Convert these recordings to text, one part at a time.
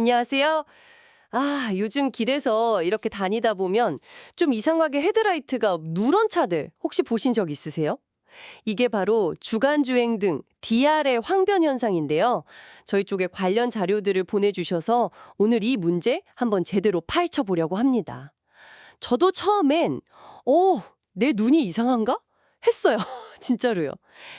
안녕하세요. 요즘 길에서 이렇게 다니다 보면 좀 이상하게 헤드라이트가 누런 차들 혹시 보신 적 있으세요? 이게 바로 주간주행 등 DR의 황변 현상인데요. 저희 쪽에 관련 자료들을 보내주셔서 오늘 이 문제 한번 제대로 파헤쳐 보려고 합니다. 저도 처음엔 내 눈이 이상한가? 했어요. 진짜로요.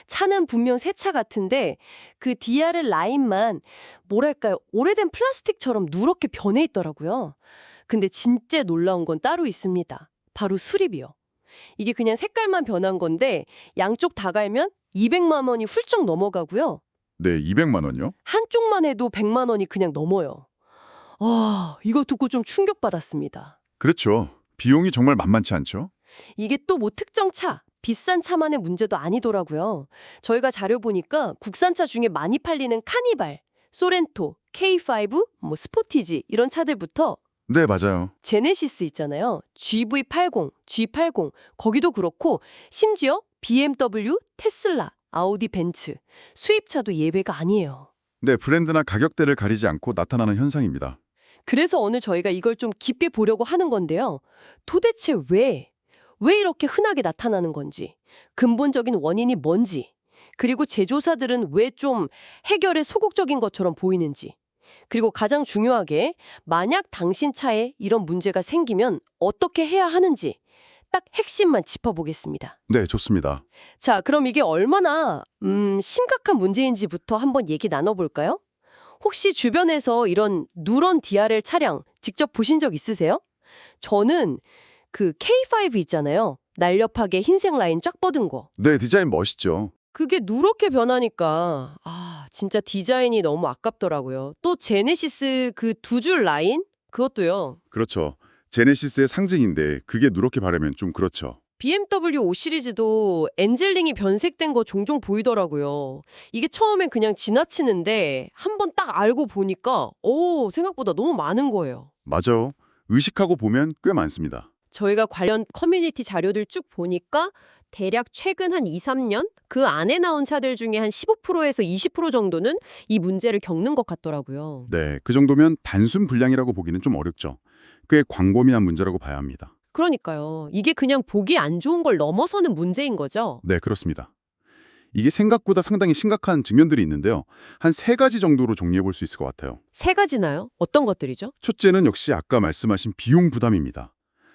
차는 분명 새 차 같은데 그 DRL 라인만 뭐랄까요? 오래된 플라스틱처럼 누렇게 변해 있더라고요. 근데 진짜 놀라운 건 따로 있습니다. 바로 수리비요. 이게 그냥 색깔만 변한 건데 양쪽 다 갈면 200만 원이 훌쩍 넘어가고요. 네, 200만 원요? 한쪽만 해도 100만 원이 그냥 넘어요. 이거 듣고 좀 충격받았습니다. 그렇죠. 비용이 정말 만만치 않죠? 이게 또 뭐 특정 차, 비싼 차만의 문제도 아니더라고요. 저희가 자료 보니까 국산차 중에 많이 팔리는 카니발, 소렌토, K5, 스포티지 이런 차들부터 네, 맞아요. 제네시스 있잖아요. GV80, G80 거기도 그렇고 심지어 BMW, 테슬라, 아우디, 벤츠 수입차도 예외가 아니에요. 네, 브랜드나 가격대를 가리지 않고 나타나는 현상입니다. 그래서 오늘 저희가 이걸 좀 깊게 보려고 하는 건데요. 도대체 왜 이렇게 흔하게 나타나는 건지, 근본적인 원인이 뭔지, 그리고 제조사들은 왜 좀 해결에 소극적인 것처럼 보이는지, 그리고 가장 중요하게 만약 당신 차에 이런 문제가 생기면 어떻게 해야 하는지 딱 핵심만 짚어보겠습니다. 네, 좋습니다. 자, 그럼 이게 얼마나 심각한 문제인지부터 한번 얘기 나눠볼까요? 혹시 주변에서 이런 누런 DRL 차량 직접 보신 적 있으세요? 저는 그 K5 있잖아요. 날렵하게 흰색 라인 쫙 뻗은 거. 네, 디자인 멋있죠. 그게 누렇게 변하니까 진짜 디자인이 너무 아깝더라고요. 또 제네시스 그 두 줄 라인? 그것도요. 그렇죠. 제네시스의 상징인데 그게 누렇게 바르면 좀 그렇죠. BMW 5 시리즈도 엔젤링이 변색된 거 종종 보이더라고요. 이게 처음엔 그냥 지나치는데 한번 딱 알고 보니까 생각보다 너무 많은 거예요. 맞아요. 의식하고 보면 꽤 많습니다. 저희가 관련 커뮤니티 자료들 쭉 보니까 대략 최근 한 2, 3년 그 안에 나온 차들 중에 한 15%에서 20% 정도는 이 문제를 겪는 것 같더라고요. 네, 그 정도면 단순 불량이라고 보기는 좀 어렵죠. 꽤 광범위한 문제라고 봐야 합니다. 그러니까요. 이게 그냥 보기 안 좋은 걸 넘어서는 문제인 거죠. 네, 그렇습니다. 이게 생각보다 상당히 심각한 측면들이 있는데요. 한 세 가지 정도로 정리해 볼 수 있을 것 같아요. 세 가지나요? 어떤 것들이죠? 첫째는 역시 아까 말씀하신 비용 부담입니다.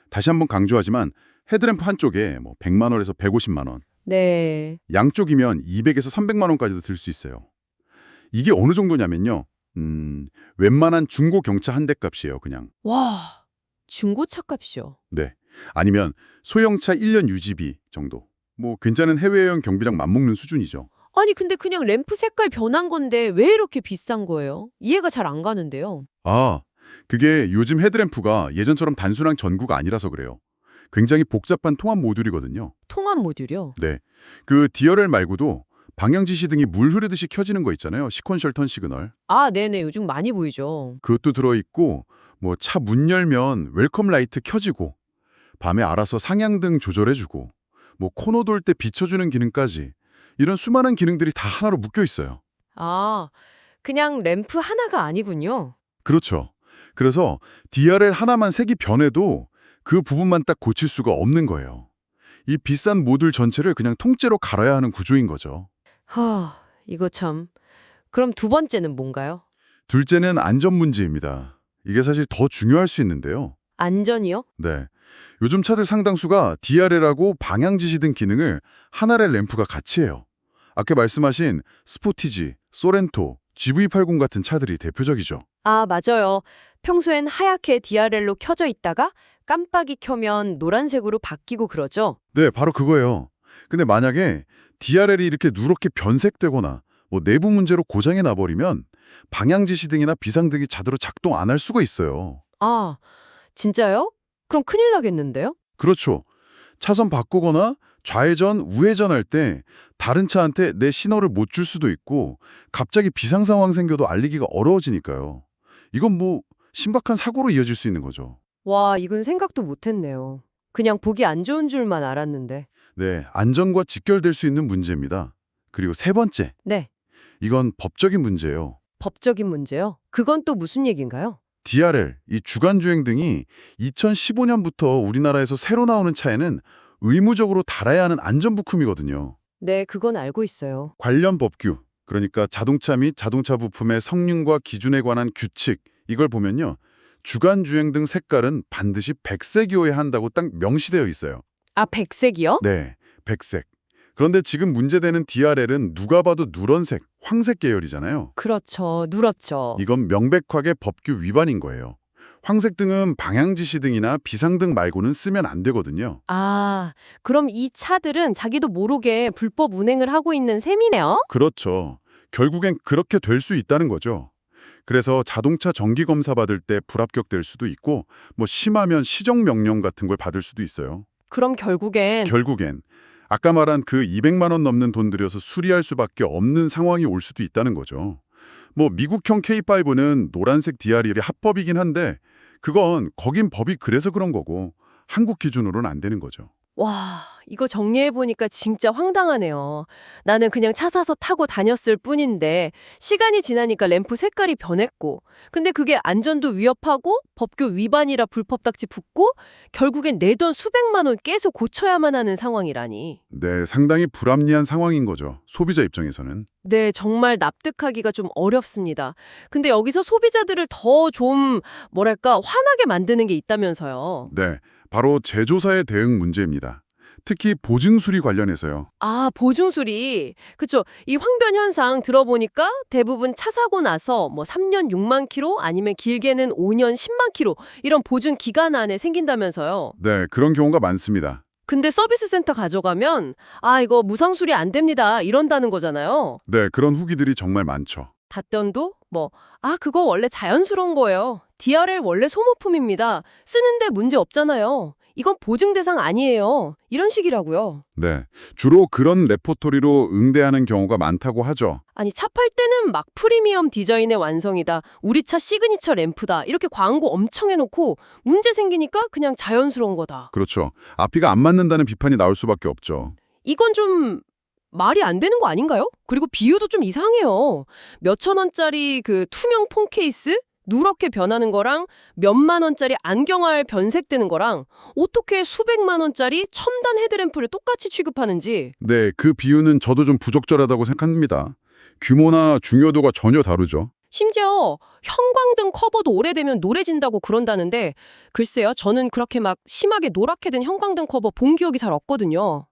다시 한번 강조하지만 헤드램프 한쪽에 100만 원에서 150만 원, 네. 양쪽이면 200에서 300만 원까지도 들 수 있어요. 이게 어느 정도냐면요. 웬만한 중고 경차 한 대 값이에요, 그냥. 와, 중고차 값이요. 네. 아니면 소형차 1년 유지비 정도. 괜찮은 해외여행 경비랑 맞먹는 수준이죠. 아니 근데 그냥 램프 색깔 변한 건데 왜 이렇게 비싼 거예요? 이해가 잘 안 가는데요. 그게 요즘 헤드램프가 예전처럼 단순한 전구가 아니라서 그래요. 굉장히 복잡한 통합 모듈이거든요. 통합 모듈이요? 네. 그 DRL 말고도 방향 지시등이 물 흐르듯이 켜지는 거 있잖아요. 시퀀셜 턴 시그널. 네네. 요즘 많이 보이죠. 그것도 들어있고 차 문 열면 웰컴 라이트 켜지고 밤에 알아서 상향등 조절해주고 코너 돌 때 비춰주는 기능까지 이런 수많은 기능들이 다 하나로 묶여 있어요. 그냥 램프 하나가 아니군요. 그렇죠. 그래서 DRL 하나만 색이 변해도 그 부분만 딱 고칠 수가 없는 거예요. 이 비싼 모듈 전체를 그냥 통째로 갈아야 하는 구조인 거죠. 이거 참. 그럼 두 번째는 뭔가요? 둘째는 안전 문제입니다. 이게 사실 더 중요할 수 있는데요. 안전이요? 네. 요즘 차들 상당수가 DRL하고 방향 지시 등 기능을 하나의 램프가 같이 해요. 아까 말씀하신 스포티지, 소렌토, GV80 같은 차들이 대표적이죠. 맞아요. 평소엔 하얗게 DRL로 켜져 있다가 깜빡이 켜면 노란색으로 바뀌고 그러죠. 네, 바로 그거예요. 근데 만약에 DRL이 이렇게 누렇게 변색되거나 내부 문제로 고장이 나버리면 방향 지시 등이나 비상등이 자대로 작동 안 할 수가 있어요. 진짜요? 그럼 큰일 나겠는데요? 그렇죠. 차선 바꾸거나 좌회전, 우회전 할 때 다른 차한테 내 신호를 못 줄 수도 있고 갑자기 비상 상황 생겨도 알리기가 어려워지니까요. 이건 심각한 사고로 이어질 수 있는 거죠. 와, 이건 생각도 못했네요. 그냥 보기 안 좋은 줄만 알았는데. 네, 안전과 직결될 수 있는 문제입니다. 그리고 세 번째, 네. 이건 법적인 문제예요. 법적인 문제요? 그건 또 무슨 얘기인가요? DRL, 이 주간주행 등이 2015년부터 우리나라에서 새로 나오는 차에는 의무적으로 달아야 하는 안전부품이거든요. 네, 그건 알고 있어요. 관련 법규, 그러니까 자동차 및 자동차 부품의 성능과 기준에 관한 규칙, 이걸 보면요. 주간주행 등 색깔은 반드시 백색이어야 한다고 딱 명시되어 있어요. 아, 백색이요? 네, 백색. 그런데 지금 문제되는 DRL은 누가 봐도 누런색, 황색 계열이잖아요. 그렇죠. 누렇죠. 이건 명백하게 법규 위반인 거예요. 황색 등은 방향지시 등이나 비상등 말고는 쓰면 안 되거든요. 아, 그럼 이 차들은 자기도 모르게 불법 운행을 하고 있는 셈이네요? 그렇죠. 결국엔 그렇게 될 수 있다는 거죠. 그래서 자동차 정기 검사 받을 때 불합격될 수도 있고 뭐 심하면 시정 명령 같은 걸 받을 수도 있어요. 그럼 결국엔 아까 말한 그 200만 원 넘는 돈 들여서 수리할 수밖에 없는 상황이 올 수도 있다는 거죠. 뭐 미국형 K5는 노란색 DRL이 합법이긴 한데 그건 거긴 법이 그래서 그런 거고 한국 기준으로는 안 되는 거죠. 와, 이거 정리해보니까 진짜 황당하네요. 나는 그냥 차 사서 타고 다녔을 뿐인데 시간이 지나니까 램프 색깔이 변했고 근데 그게 안전도 위협하고 법규 위반이라 불법딱지 붙고 결국엔 내 돈 수백만 원 깨서 고쳐야만 하는 상황이라니. 네, 상당히 불합리한 상황인 거죠. 소비자 입장에서는. 네, 정말 납득하기가 좀 어렵습니다. 근데 여기서 소비자들을 더 좀 뭐랄까 화나게 만드는 게 있다면서요. 네, 바로 제조사의 대응 문제입니다. 특히 보증 수리 관련해서요. 아, 보증술이. 그쵸. 이 황변 현상 들어보니까 대부분 차 사고 나서 뭐 3년 6만 킬로 아니면 길게는 5년 10만 킬로 이런 보증 기간 안에 생긴다면서요. 네, 그런 경우가 많습니다. 근데 서비스 센터 가져가면 아, 이거 무상 수리 안 됩니다. 이런다는 거잖아요. 네, 그런 후기들이 정말 많죠. 답변도 뭐 아, 그거 원래 자연스러운 거예요. DRL 원래 소모품입니다. 쓰는데 문제 없잖아요. 이건 보증 대상 아니에요. 이런 식이라고요. 네, 주로 그런 레포토리로 응대하는 경우가 많다고 하죠. 아니 차 팔 때는 막 프리미엄 디자인의 완성이다. 우리 차 시그니처 램프다. 이렇게 광고 엄청 해놓고 문제 생기니까 그냥 자연스러운 거다. 그렇죠. 앞뒤가 안 맞는다는 비판이 나올 수밖에 없죠. 이건 좀 말이 안 되는 거 아닌가요? 그리고 비유도 좀 이상해요. 몇천 원짜리 그 투명 폰 케이스? 누렇게 변하는 거랑 몇만 원짜리 안경알 변색되는 거랑 어떻게 수백만 원짜리 첨단 헤드램프를 똑같이 취급하는지. 네, 그 비유는 저도 좀 부적절하다고 생각합니다. 규모나 중요도가 전혀 다르죠. 심지어 형광등 커버도 오래되면 노래진다고 그런다는데 글쎄요, 저는 그렇게 막 심하게 노랗게 된 형광등 커버 본 기억이 잘 없거든요.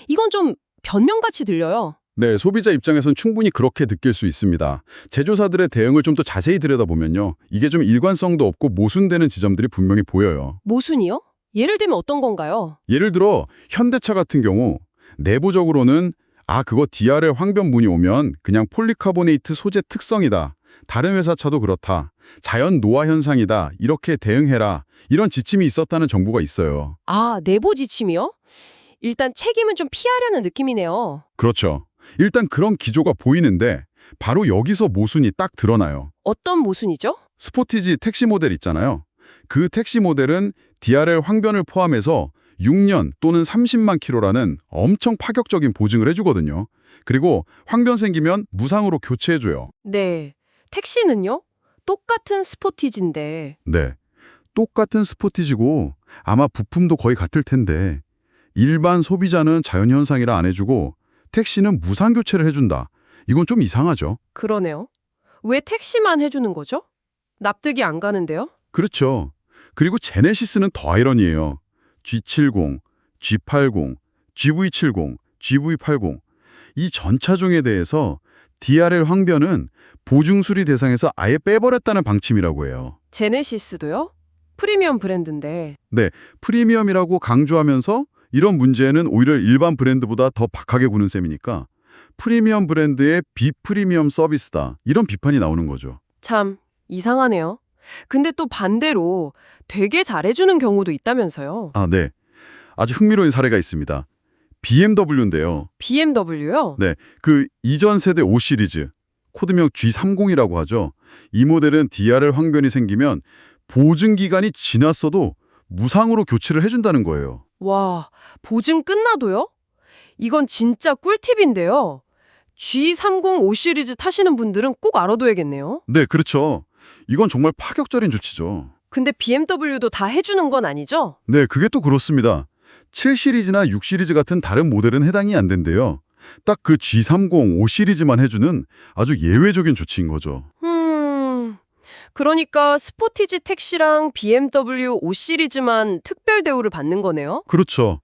이건 좀 변명같이 들려요. 네, 소비자 입장에선 충분히 그렇게 느낄 수 있습니다. 제조사들의 대응을 좀 더 자세히 들여다보면요. 이게 좀 일관성도 없고 모순되는 지점들이 분명히 보여요. 모순이요? 예를 들면 어떤 건가요? 예를 들어 현대차 같은 경우 내부적으로는 그거 DRL 황변문이 오면 그냥 폴리카보네이트 소재 특성이다. 다른 회사 차도 그렇다. 자연 노화 현상이다. 이렇게 대응해라. 이런 지침이 있었다는 정보가 있어요. 아, 내부 지침이요? 일단 책임은 좀 피하려는 느낌이네요. 그렇죠. 일단 그런 기조가 보이는데 바로 여기서 모순이 딱 드러나요. 어떤 모순이죠? 스포티지 택시 모델 있잖아요. 그 택시 모델은 DRL 황변을 포함해서 6년 또는 30만 킬로라는 엄청 파격적인 보증을 해주거든요. 그리고 황변 생기면 무상으로 교체해줘요. 네. 택시는요? 똑같은 스포티지인데. 네. 똑같은 스포티지고 아마 부품도 거의 같을 텐데 일반 소비자는 자연현상이라 안 해주고 택시는 무상 교체를 해준다. 이건 좀 이상하죠? 그러네요. 왜 택시만 해주는 거죠? 납득이 안 가는데요? 그렇죠. 그리고 제네시스는 더 아이러니해요. G70, G80, GV70, GV80 이 전차종에 대해서 DRL 황변은 보증 수리 대상에서 아예 빼버렸다는 방침이라고 해요. 제네시스도요? 프리미엄 브랜드인데. 네, 프리미엄이라고 강조하면서 이런 문제는 오히려 일반 브랜드보다 더 박하게 구는 셈이니까 프리미엄 브랜드의 비프리미엄 서비스다. 이런 비판이 나오는 거죠. 참 이상하네요. 근데 또 반대로 되게 잘해주는 경우도 있다면서요. 네. 아주 흥미로운 사례가 있습니다. BMW인데요. BMW요? 네, 그 이전 세대 5 시리즈, 코드명 G30이라고 하죠. 이 모델은 DRL 황변이 생기면 보증 기간이 지났어도 무상으로 교체를 해준다는 거예요. 와, 보증 끝나도요? 이건 진짜 꿀팁인데요. G305 시리즈 타시는 분들은 꼭 알아둬야겠네요. 네, 그렇죠. 이건 정말 파격적인 조치죠. 근데 BMW도 다 해주는 건 아니죠? 네, 그게 또 그렇습니다. 7 시리즈나 6 시리즈 같은 다른 모델은 해당이 안 된대요. 딱 그 G305 시리즈만 해주는 아주 예외적인 조치인 거죠. 그러니까 스포티지 택시랑 BMW 5 시리즈만 특별 대우를 받는 거네요? 그렇죠.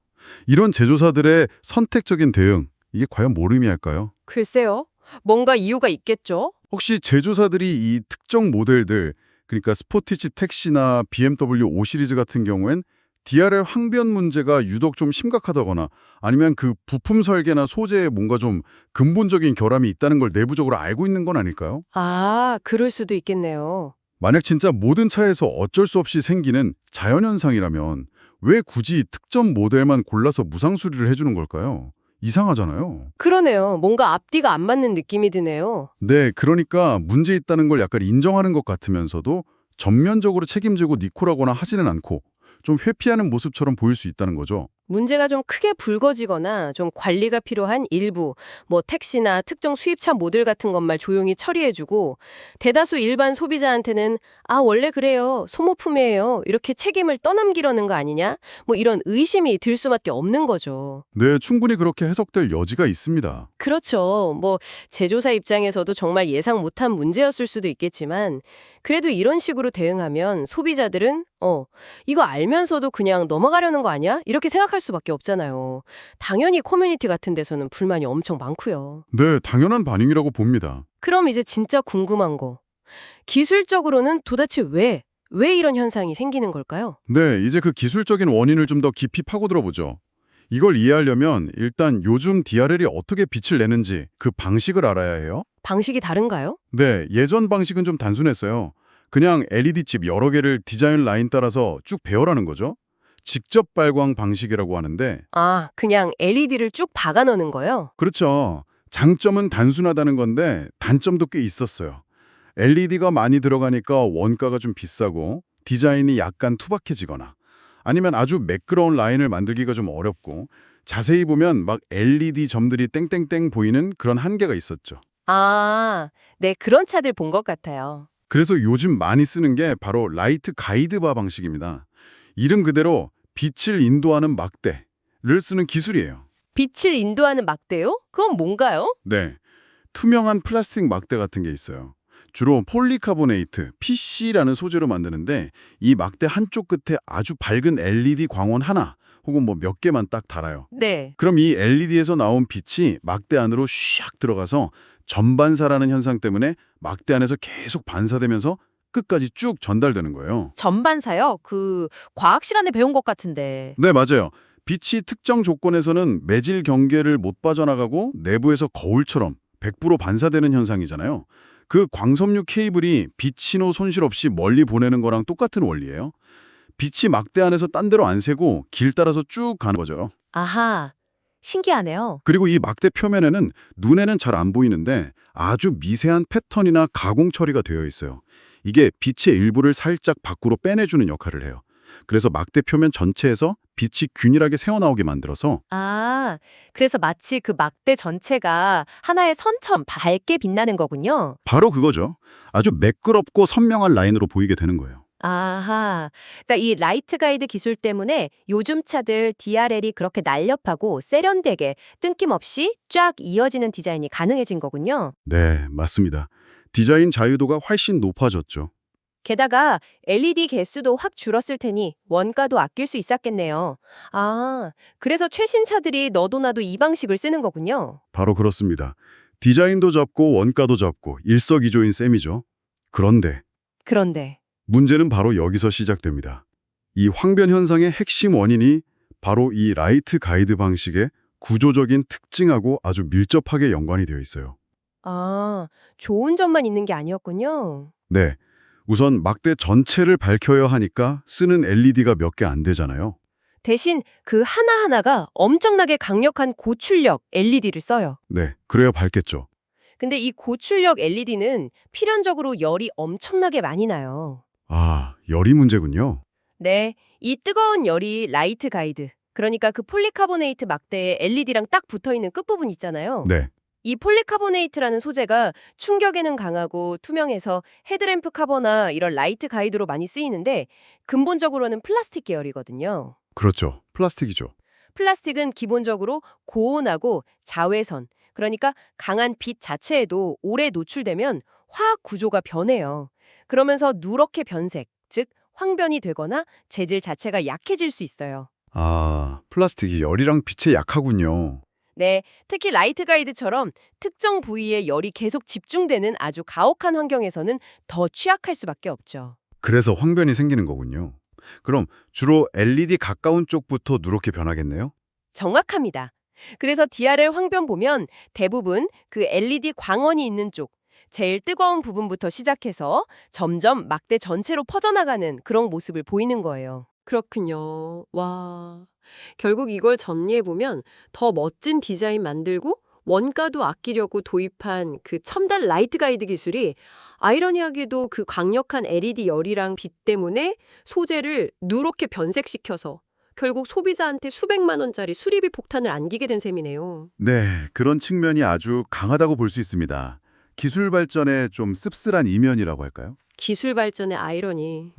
이런 제조사들의 선택적인 대응, 이게 과연 뭘 의미할까요? 글쎄요. 뭔가 이유가 있겠죠? 혹시 제조사들이 이 특정 모델들, 그러니까 스포티지 택시나 BMW 5 시리즈 같은 경우엔 DRL 항변 문제가 유독 좀 심각하다거나 아니면 그 부품 설계나 소재에 뭔가 좀 근본적인 결함이 있다는 걸 내부적으로 알고 있는 건 아닐까요? 아, 그럴 수도 있겠네요. 만약 진짜 모든 차에서 어쩔 수 없이 생기는 자연현상이라면 왜 굳이 특정 모델만 골라서 무상 수리를 해주는 걸까요? 이상하잖아요. 그러네요. 뭔가 앞뒤가 안 맞는 느낌이 드네요. 네, 그러니까 문제 있다는 걸 약간 인정하는 것 같으면서도 전면적으로 책임지고 니코라거나 하지는 않고 좀 회피하는 모습처럼 보일 수 있다는 거죠. 문제가 좀 크게 불거지거나 좀 관리가 필요한 일부, 뭐 택시나 특정 수입차 모델 같은 것만 조용히 처리해주고 대다수 일반 소비자한테는 아, 원래 그래요. 소모품이에요. 이렇게 책임을 떠넘기려는 거 아니냐? 뭐 이런 의심이 들 수밖에 없는 거죠. 네, 충분히 그렇게 해석될 여지가 있습니다. 그렇죠. 뭐 제조사 입장에서도 정말 예상 못한 문제였을 수도 있겠지만 그래도 이런 식으로 대응하면 소비자들은 이거 알면서도 그냥 넘어가려는 거 아니야? 이렇게 생각할 수밖에 없잖아요. 당연히 커뮤니티 같은 데서는 불만이 엄청 많고요. 네, 당연한 반응이라고 봅니다. 그럼 이제 진짜 궁금한 거. 기술적으로는 도대체 왜 이런 현상이 생기는 걸까요? 네, 이제 그 기술적인 원인을 좀 더 깊이 파고들어 보죠. 이걸 이해하려면 일단 요즘 DRL이 어떻게 빛을 내는지 그 방식을 알아야 해요. 방식이 다른가요? 네, 예전 방식은 좀 단순했어요. 그냥 LED칩 여러 개를 디자인 라인 따라서 쭉 배열하는 거죠. 직접 발광 방식이라고 하는데 아, 그냥 LED를 쭉 박아 넣는 거요? 그렇죠. 장점은 단순하다는 건데 단점도 꽤 있었어요. LED가 많이 들어가니까 원가가 좀 비싸고 디자인이 약간 투박해지거나 아니면 아주 매끄러운 라인을 만들기가 좀 어렵고 자세히 보면 막 LED 점들이 땡땡땡 보이는 그런 한계가 있었죠. 아, 네, 그런 차들 본 것 같아요. 그래서 요즘 많이 쓰는 게 바로 라이트 가이드바 방식입니다. 이름 그대로 빛을 인도하는 막대를 쓰는 기술이에요. 빛을 인도하는 막대요? 그건 뭔가요? 네, 투명한 플라스틱 막대 같은 게 있어요. 주로 폴리카보네이트, PC라는 소재로 만드는데 이 막대 한쪽 끝에 아주 밝은 LED 광원 하나 혹은 뭐 몇 개만 딱 달아요. 네. 그럼 이 LED에서 나온 빛이 막대 안으로 샥 들어가서 전반사라는 현상 때문에 막대 안에서 계속 반사되면서 끝까지 쭉 전달되는 거예요. 전반사요? 그 과학 시간에 배운 것 같은데. 네, 맞아요. 빛이 특정 조건에서는 매질 경계를 못 빠져나가고 내부에서 거울처럼 100% 반사되는 현상이잖아요. 그 광섬유 케이블이 빛 신호 손실 없이 멀리 보내는 거랑 똑같은 원리예요. 빛이 막대 안에서 딴 데로 안 새고 길 따라서 쭉 가는 거죠. 아하, 신기하네요. 그리고 이 막대 표면에는 눈에는 잘 안 보이는데 아주 미세한 패턴이나 가공 처리가 되어 있어요. 이게 빛의 일부를 살짝 밖으로 빼내주는 역할을 해요. 그래서 막대 표면 전체에서 빛이 균일하게 새어나오게 만들어서 아, 그래서 마치 그 막대 전체가 하나의 선처럼 밝게 빛나는 거군요. 바로 그거죠. 아주 매끄럽고 선명한 라인으로 보이게 되는 거예요. 아하, 그러니까 이 라이트 가이드 기술 때문에 요즘 차들 DRL이 그렇게 날렵하고 세련되게 뜬금없이 쫙 이어지는 디자인이 가능해진 거군요. 네, 맞습니다. 디자인 자유도가 훨씬 높아졌죠. 게다가 LED 개수도 확 줄었을 테니 원가도 아낄 수 있었겠네요. 아, 그래서 최신 차들이 너도 나도 이 방식을 쓰는 거군요. 바로 그렇습니다. 디자인도 잡고 원가도 잡고 일석이조인 셈이죠. 그런데 그런데 문제는 바로 여기서 시작됩니다. 이 황변 현상의 핵심 원인이 바로 이 라이트 가이드 방식의 구조적인 특징하고 아주 밀접하게 연관이 되어 있어요. 아, 좋은 점만 있는 게 아니었군요. 네, 우선 막대 전체를 밝혀야 하니까 쓰는 LED가 몇 개 안 되잖아요. 대신 그 하나하나가 엄청나게 강력한 고출력 LED를 써요. 네, 그래야 밝겠죠. 근데 이 고출력 LED는 필연적으로 열이 엄청나게 많이 나요. 아, 열이 문제군요. 네, 이 뜨거운 열이 라이트 가이드, 그러니까 그 폴리카보네이트 막대에 LED랑 딱 붙어있는 끝부분 있잖아요. 네, 이 폴리카보네이트라는 소재가 충격에는 강하고 투명해서 헤드램프 커버나 이런 라이트 가이드로 많이 쓰이는데 근본적으로는 플라스틱 계열이거든요. 그렇죠. 플라스틱이죠. 플라스틱은 기본적으로 고온하고 자외선, 그러니까 강한 빛 자체에도 오래 노출되면 화학 구조가 변해요. 그러면서 누렇게 변색, 즉 황변이 되거나 재질 자체가 약해질 수 있어요. 아, 플라스틱이 열이랑 빛에 약하군요. 네, 특히 라이트 가이드처럼 특정 부위에 열이 계속 집중되는 아주 가혹한 환경에서는 더 취약할 수밖에 없죠. 그래서 황변이 생기는 거군요. 그럼 주로 LED 가까운 쪽부터 누렇게 변하겠네요? 정확합니다. 그래서 DRL 황변 보면 대부분 그 LED 광원이 있는 쪽, 제일 뜨거운 부분부터 시작해서 점점 막대 전체로 퍼져나가는 그런 모습을 보이는 거예요. 그렇군요. 와. 결국 이걸 정리해보면 더 멋진 디자인 만들고 원가도 아끼려고 도입한 그 첨단 라이트 가이드 기술이 아이러니하게도 그 강력한 LED 열이랑 빛 때문에 소재를 누렇게 변색시켜서 결국 소비자한테 수백만 원짜리 수리비 폭탄을 안기게 된 셈이네요. 네, 그런 측면이 아주 강하다고 볼 수 있습니다. 기술 발전의 좀 씁쓸한 이면이라고 할까요? 기술 발전의 아이러니.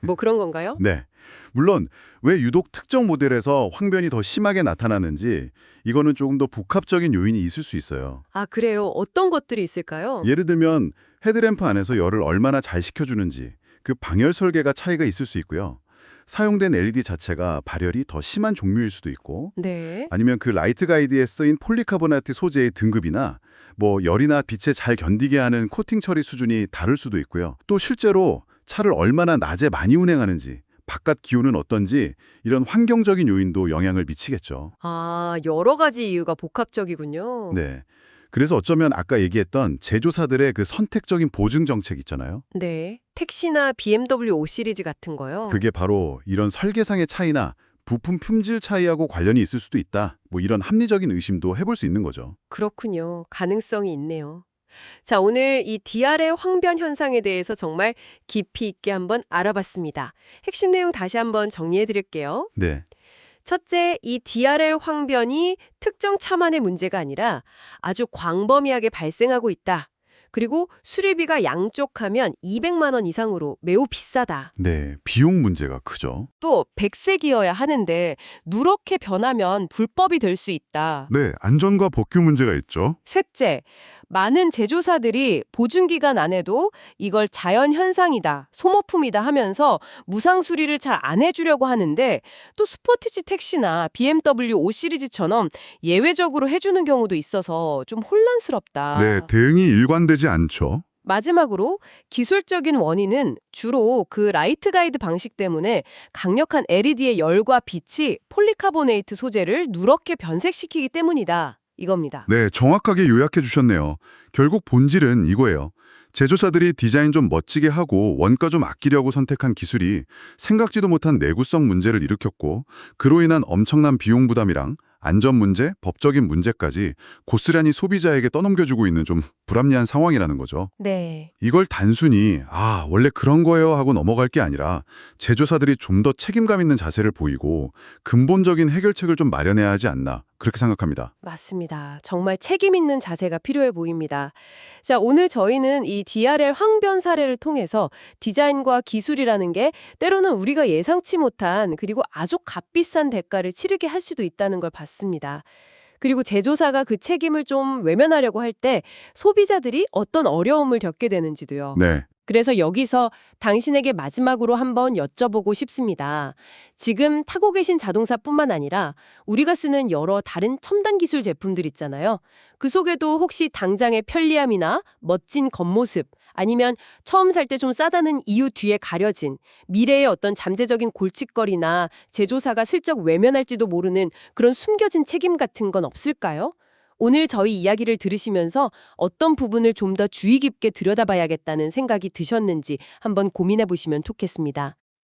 뭐 그런 건가요? 네. 물론 왜 유독 특정 모델에서 황변이 더 심하게 나타나는지 이거는 조금 더 복합적인 요인이 있을 수 있어요. 아, 그래요? 어떤 것들이 있을까요? 예를 들면 헤드램프 안에서 열을 얼마나 잘 식혀주는지 그 방열 설계가 차이가 있을 수 있고요. 사용된 LED 자체가 발열이 더 심한 종류일 수도 있고 네. 아니면 그 라이트 가이드에 쓰인 폴리카보나트 소재의 등급이나 뭐 열이나 빛에 잘 견디게 하는 코팅 처리 수준이 다를 수도 있고요. 또 실제로 차를 얼마나 낮에 많이 운행하는지 바깥 기온은 어떤지 이런 환경적인 요인도 영향을 미치겠죠. 아, 여러 가지 이유가 복합적이군요. 네. 그래서 어쩌면 아까 얘기했던 제조사들의 그 선택적인 보증 정책 있잖아요. 네. 택시나 BMW 5 시리즈 같은 거요. 그게 바로 이런 설계상의 차이나 부품 품질 차이하고 관련이 있을 수도 있다. 뭐 이런 합리적인 의심도 해볼 수 있는 거죠. 그렇군요. 가능성이 있네요. 자, 오늘 이 DR의 황변 현상에 대해서 정말 깊이 있게 한번 알아봤습니다. 핵심 내용 다시 한번 정리해 드릴게요. 네. 첫째, 이 DR의 황변이 특정 차만의 문제가 아니라 아주 광범위하게 발생하고 있다. 그리고 수리비가 양쪽하면 200만 원 이상으로 매우 비싸다. 네. 비용 문제가 크죠. 또 백색이어야 하는데 누렇게 변하면 불법이 될 수 있다. 네. 안전과 법규 문제가 있죠. 셋째, 많은 제조사들이 보증기간 안에도 이걸 자연현상이다, 소모품이다 하면서 무상 수리를 잘 안 해주려고 하는데 또 스포티지 택시나 BMW 5 시리즈처럼 예외적으로 해주는 경우도 있어서 좀 혼란스럽다. 네. 대응이 일관되지 않죠. 마지막으로 기술적인 원인은 주로 그 라이트 가이드 방식 때문에 강력한 LED의 열과 빛이 폴리카보네이트 소재를 누렇게 변색시키기 때문이다. 이겁니다. 네, 정확하게 요약해 주셨네요. 결국 본질은 이거예요. 제조사들이 디자인 좀 멋지게 하고 원가 좀 아끼려고 선택한 기술이 생각지도 못한 내구성 문제를 일으켰고 그로 인한 엄청난 비용 부담이랑 안전 문제, 법적인 문제까지 고스란히 소비자에게 떠넘겨주고 있는 좀 불합리한 상황이라는 거죠. 네. 이걸 단순히 원래 그런 거예요 하고 넘어갈 게 아니라 제조사들이 좀 더 책임감 있는 자세를 보이고 근본적인 해결책을 좀 마련해야 하지 않나 그렇게 생각합니다. 맞습니다. 정말 책임 있는 자세가 필요해 보입니다. 자, 오늘 저희는 이 DRL 황변 사례를 통해서 디자인과 기술이라는 게 때로는 우리가 예상치 못한 그리고 아주 값비싼 대가를 치르게 할 수도 있다는 걸 봤습니다. 그리고 제조사가 그 책임을 좀 외면하려고 할 때 소비자들이 어떤 어려움을 겪게 되는지도요. 네. 그래서 여기서 당신에게 마지막으로 한번 여쭤보고 싶습니다. 지금 타고 계신 자동차뿐만 아니라 우리가 쓰는 여러 다른 첨단 기술 제품들 있잖아요. 그 속에도 혹시 당장의 편리함이나 멋진 겉모습, 아니면 처음 살 때 좀 싸다는 이유 뒤에 가려진 미래의 어떤 잠재적인 골칫거리나 제조사가 슬쩍 외면할지도 모르는 그런 숨겨진 책임 같은 건 없을까요? 오늘 저희 이야기를 들으시면서 어떤 부분을 좀 더 주의 깊게 들여다봐야겠다는 생각이 드셨는지 한번 고민해 보시면 좋겠습니다.